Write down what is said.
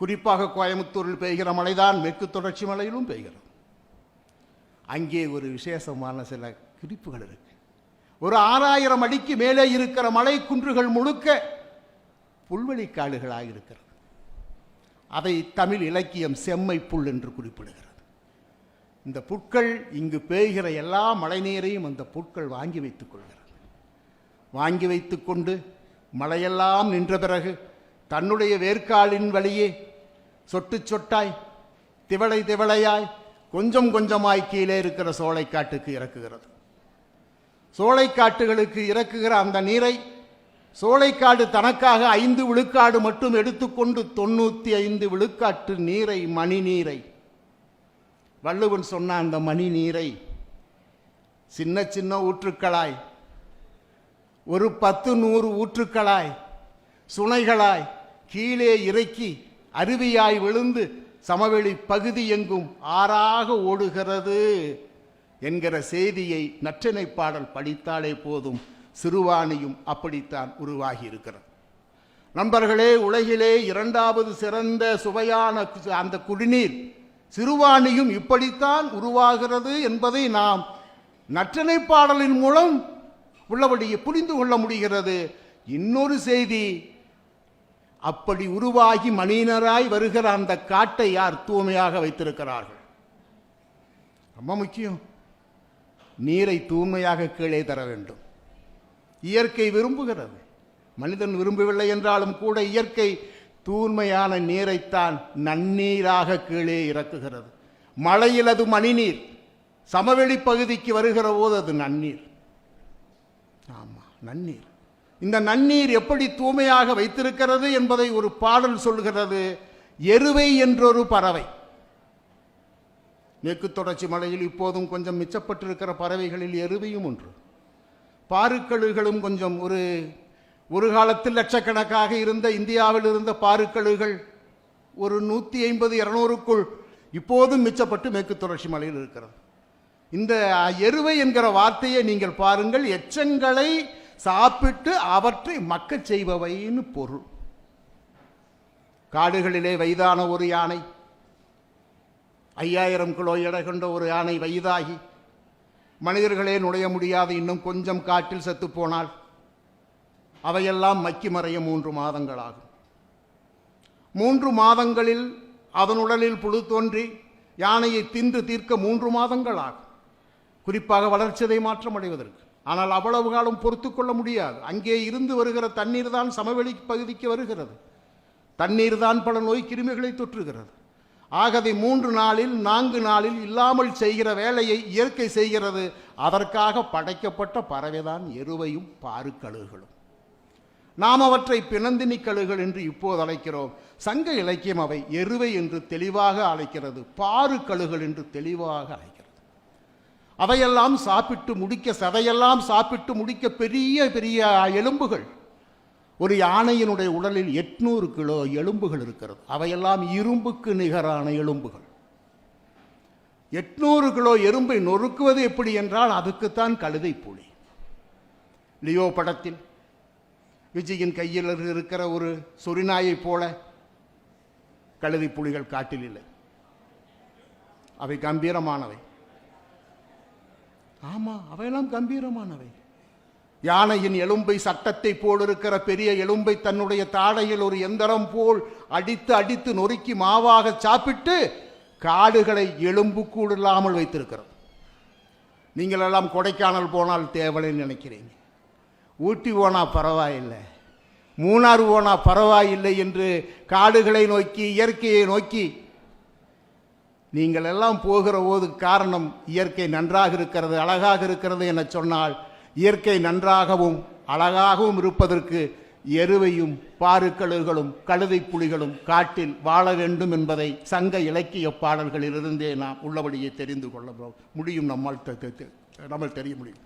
குறிப்பாக கோயம்புத்தூரில் பெய்கிற மழைதான் மேற்கு தொடர்ச்சி மலையிலும் பெய்கிறது. அங்கே ஒரு விசேஷமான சில குறிப்புகள் இருக்கு. ஒரு 6000 அடிக்கு மேலே இருக்கிற மலை குன்றுகள் முழுக்க புல்வெளி காடுகளாக இருக்கிறது. அதை தமிழ் இலக்கியம் செம்மை புல் என்று குறிப்பிடுகிறது. இந்த புற்கள் இங்கு பெய்கிற எல்லா மழை நீரையும் அந்த புற்கள் வாங்கி வைத்துக் கொள்கிறது. வாங்கி வைத்துக் கொண்டு மழையெல்லாம் நின்ற பிறகு தன்னுடைய வேர்க்காலின் வழியே சொட்டு சொட்டாய் திவளை திவளையாய் கொஞ்சம் கொஞ்சமாய் கீழே இருக்கிற சோலைக்காட்டுக்கு இறக்குகிறது. சோலைக்காட்டுகளுக்கு இறக்குகிற அந்த நீரை சோலைக்காடு தனக்காக 5 விழுக்காடு மட்டும் எடுத்துக்கொண்டு 95 விழுக்காட்டு நீரை, மணி நீரை, வள்ளுவன் சொன்ன அந்த மணி நீரை சின்ன சின்ன ஊற்றுக்களாய், ஒரு 10-100 ஊற்றுக்களாய், சுனைகளாய் கீழே இறக்கி அருவியாய் விழுந்து சமவெளி பகுதி எங்கும் ஆறாக ஓடுகிறது என்கிற செய்தியை நற்றிணை பாடல் படித்தாலே போதும். சிறுவாணியும் அப்படித்தான் உருவாகி இருக்கிறது. நண்பர்களே, உலகிலே 2வது சிறந்த சுவையான அந்த குடிநீர் சிறுவாணியும் இப்படித்தான் உருவாகிறது என்பதை நாம் நற்றிணை பாடலின் மூலம் உள்ளபடியே புரிந்து கொள்ள முடிகிறது. இன்னொரு செய்தி, அப்படி உருவாகி மனிதராய் வருகிற அந்த காட்டை யார் தூய்மையாக வைத்திருக்கிறார்கள்? ரொம்ப முக்கியம். நீரை தூய்மையாக கீழே தர வேண்டும். இயற்கை விரும்புகிறது, மனிதன் விரும்பவில்லை என்றாலும் கூட இயற்கை தூய்மையான நீரைத்தான் நன்னீராக கீழே இறக்குகிறது. மழையில் அது மணிநீர், சமவெளி பகுதிக்கு வருகிற போது அது நன்னீர். ஆமா, நன்னீர். இந்த நன்னீர் எப்படி தூய்மையாக வைத்திருக்கிறது என்பதை ஒரு பாடல் சொல்கிறது. எருவை என்றொரு பறவை, மேற்கு தொடர்ச்சி மலையில் இப்போதும் கொஞ்சம் மிச்சப்பட்டிருக்கிற பறவைகளில் எருவையும் ஒன்று. பாருக்கழுகளும் கொஞ்சம் ஒரு காலத்தில் லட்சக்கணக்காக இருந்த இந்தியாவில் இருந்த பாருக்கழுகள் ஒரு 150-200க்குள் இப்போதும் மிச்சப்பட்டு மேற்கு தொடர்ச்சி மலையில் இருக்கிறது. இந்த எருவை என்கிற வார்த்தையை நீங்கள் பாருங்கள். எச்சங்களை சாப்பிட்டு அவற்றை மக்கச் செய்பவைன்னு பொருள். காடுகளிலே வயதான ஒரு யானை, 5000 கிலோ எடை கொண்ட ஒரு யானை வயதாகி மனிதர்களே நுழைய முடியாது, இன்னும் கொஞ்சம் காட்டில் செத்து போனால் அவையெல்லாம் மக்கி மறைய 3 மாதங்கள் ஆகும். 3 மாதங்களில் அதன் உடலில் புழு தோன்றி யானையை தின்று தீர்க்க 3 மாதங்கள் ஆகும், குறிப்பாக வளர்ச்சிதை மாற்றம் அடைவதற்கு. ஆனால் அவ்வளவு காலம் பொறுத்து கொள்ள முடியாது. அங்கே இருந்து வருகிற தண்ணீர் தான் சமவெளி பகுதிக்கு வருகிறது. தண்ணீர் தான் பல நோய் கிருமிகளை தொற்றுகிறது. ஆகவே 3 நாளில் 4 நாளில் இல்லாமல் செய்கிற வேலையை இயற்கை செய்கிறது. அதற்காக படைக்கப்பட்ட பறவைதான் எருவையும் பாருக்கழுகுகளும். நாம் அவற்றை பிணந்தினி கழுகுகள் என்று இப்போது அழைக்கிறோம். சங்க இலக்கியம் அவை எருவை என்று தெளிவாக அழைக்கிறது, பாருக்கழுகுகள் என்று தெளிவாக அழைக்கிறது. அவையெல்லாம் சாப்பிட்டு முடிக்க, சதையெல்லாம் சாப்பிட்டு முடிக்க பெரிய பெரிய எலும்புகள். ஒரு யானையினுடைய உடலில் 800 கிலோ எலும்புகள் இருக்கிறது. அவையெல்லாம் இரும்புக்கு நிகரான எலும்புகள். 800 கிலோ எறும்பை நொறுக்குவது எப்படி என்றால் அதுக்குத்தான் கழுதை புலி. லியோ படத்தில் விஜயின் கையில் இருக்கிற ஒரு சொரிநாயை போல கழுதை புலிகள் காட்டில் இல்லை. அவை கம்பீரமானவை. ஆமா, அவையெல்லாம் கம்பீரமானவை. யானையின் எலும்பை சட்டத்தை போல் இருக்கிற பெரிய எலும்பை தன்னுடைய தாடையில் ஒரு எந்திரம் போல் அடித்து அடித்து நொறுக்கி மாவாக சாப்பிட்டு காடுகளை எலும்பு கூட இல்லாமல் வைத்திருக்கிறது. நீங்கள் எல்லாம் கொடைக்கானல் போனால் தேவலைன்னு நினைக்கிறீங்க, ஊட்டி போனால் பரவாயில்லை, மூணாறு போனால் பரவாயில்லை என்று காடுகளை நோக்கி இயற்கையை நோக்கி நீங்கள் எல்லாம் போகிற போது காரணம் இயற்கை நன்றாக இருக்கிறது, அழகாக இருக்கிறது என சொன்னால், இயற்கை நன்றாகவும் அழகாகவும் இருப்பதற்கு எருவையும் பாருக்கழுகுகளும் கழுதை புலிகளும் காட்டில் வாழ வேண்டும் என்பதை சங்க இலக்கிய பாடல்களிலிருந்தே நாம் உள்ளபடியே தெரிந்து கொள்ள முடியும். நம்மால் தெரிய முடியும்.